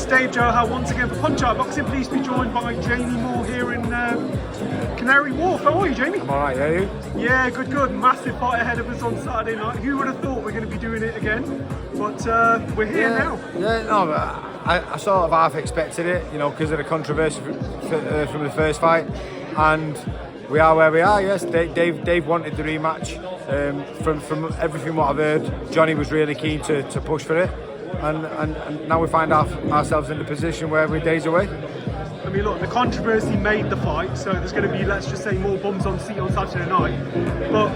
it's Dave Joe once again for Punch Out Boxing. Pleased to be joined by Jamie Moore here in Canary Wharf. How are you, Jamie? I'm alright, yeah, you? Yeah, good. Massive fight ahead of us on Saturday night. Who would have thought we're going to be doing it again? But we're here now. Yeah, no, but I sort of half expected it, you know, because of the controversy from the first fight. And we are where we are, yes. Dave wanted the rematch. From everything what I've heard, Johnny was really keen to push for it. And now we find ourselves in the position where we're days away. I mean, look, the controversy made the fight, so there's going to be, let's just say, more bums on seat on Saturday night. But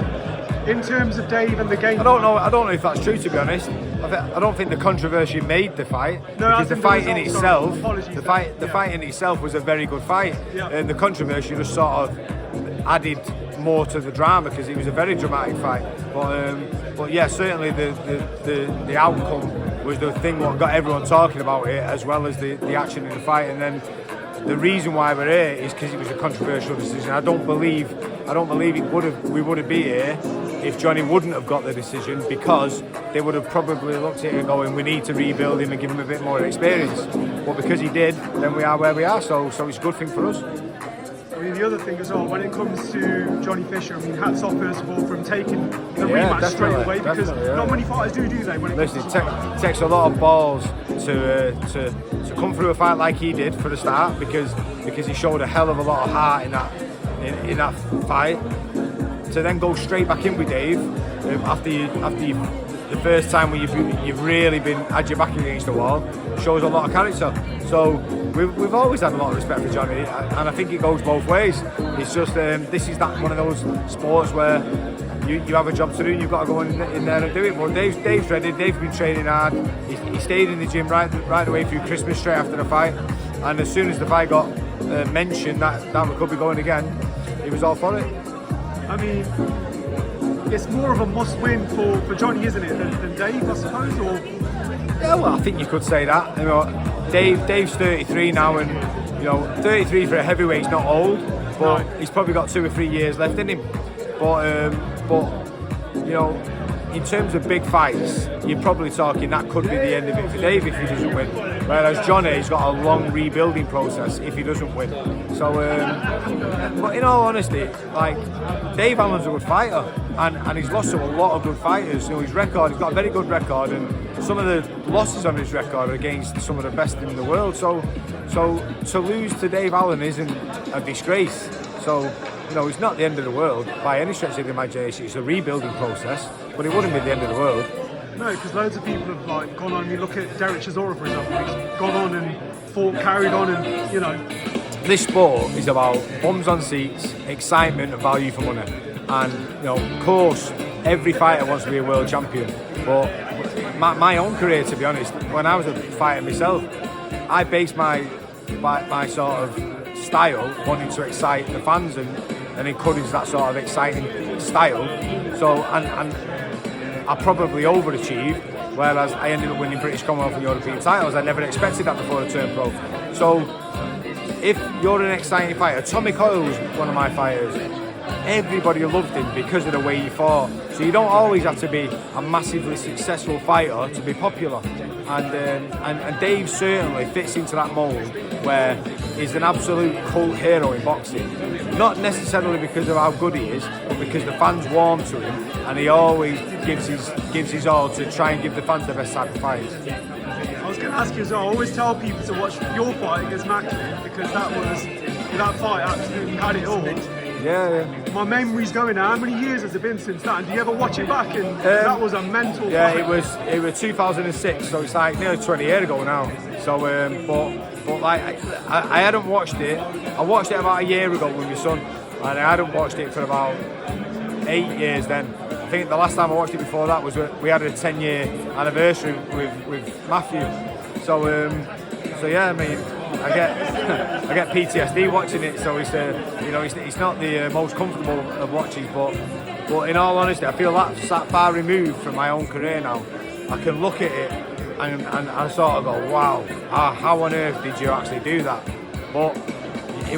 in terms of Dave and the game, I don't know if that's true, to be honest. I don't think the controversy made the fight, because the fight in itself, the fight in itself was a very good fight, and the controversy just sort of added more to the drama because it was a very dramatic fight. But yeah, certainly the outcome was the thing what got everyone talking about it, as well as the action in the fight. And then the reason why we're here is because it was a controversial decision. I don't believe we would have been here if Johnny wouldn't have got the decision, because they would have probably looked at it and going, we need to rebuild him and give him a bit more experience. But because he did, then we are where we are. So it's a good thing for us. I mean, the other thing as well, when it comes to Johnny Fisher, I mean, hats off first of all from taking the rematch straight away, because not many fighters do that. Listen, it takes a lot of balls to come through a fight like he did for the start, because he showed a hell of a lot of heart in that fight. To then go straight back in with Dave after the first time where you've really had your back against the wall, shows a lot of character. So we've always had a lot of respect for Johnny, and I think it goes both ways. It's just this is one of those sports where you have a job to do and you've got to go in there and do it. But Dave's ready. Dave's been training hard. He stayed in the gym right the way through Christmas, straight after the fight. And as soon as the fight got mentioned that we could be going again, he was all for it. I mean, it's more of a must-win for Johnny, isn't it, than Dave, I suppose? Or yeah, well, I think you could say that. You know, Dave's 33 now, and 33 for a heavyweight's not old, but he's probably got 2 or 3 years left in him. But in terms of big fights, you're probably talking that could be the end of it for Dave if he doesn't win. Whereas Johnny's got a long rebuilding process if he doesn't win. So, but in all honesty, like, Dave Allen's a good fighter, and he's lost to a lot of good fighters. He's got a very good record, and some of the losses on his record are against some of the best in the world. So to lose to Dave Allen isn't a disgrace. So, it's not the end of the world by any stretch of the imagination. It's a rebuilding process, but it wouldn't be the end of the world. No, because loads of people have gone on. You look at Derek Chisora, for example. He's gone on and fought, carried on, and This sport is about bums on seats, excitement, and value for money. And of course, every fighter wants to be a world champion. But my own career, to be honest, when I was a fighter myself, I based my sort of style wanting to excite the fans and encourage that sort of exciting style. So and I probably overachieved, whereas I ended up winning British, Commonwealth and European titles. I never expected that before I turned pro. So if you're an exciting fighter, Tommy Coyle was one of my fighters. Everybody loved him because of the way he fought. So you don't always have to be a massively successful fighter to be popular. And Dave certainly fits into that mould where he's an absolute cult hero in boxing. Not necessarily because of how good he is, but because the fans warm to him, and he always gives his all to try and give the fans the best type of fights. I was going to ask you as well, I always tell people to watch your fight against Macklin, because that fight absolutely had it all. Yeah. My memory's going now. How many years has it been since that? And do you ever watch it back? And that was a mental fight. Yeah, it was 2006, so it's like nearly 20 years ago now. So, but like I hadn't watched it. I watched it about a year ago with my son, and I hadn't watched it for about 8 years then. I think the last time I watched it before that was we had a 10-year anniversary with Matthew. So yeah, I mean, I get PTSD watching it. So it's not the most comfortable of watches, but in all honesty, I feel that's that far removed from my own career now. I can look at it and I sort of go, wow, how on earth did you actually do that? But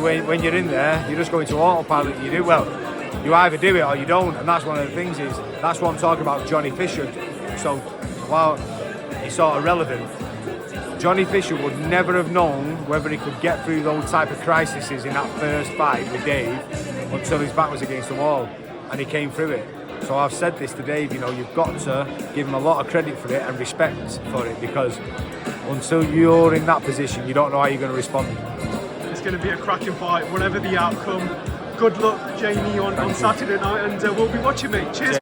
when you're in there, you just go into autopilot. You do well. You either do it or you don't, and that's one of the things. That's what I'm talking about, Johnny Fisher. So while he's sort of relevant, Johnny Fisher would never have known whether he could get through those type of crises in that first fight with Dave until his back was against the wall, and he came through it. So I've said this to Dave, you know, you've got to give him a lot of credit for it and respect for it, because until you're in that position, you don't know how you're going to respond. It's going to be a cracking fight, whatever the outcome. Good luck, Jamie, on Saturday night, and we'll be watching, mate. Cheers.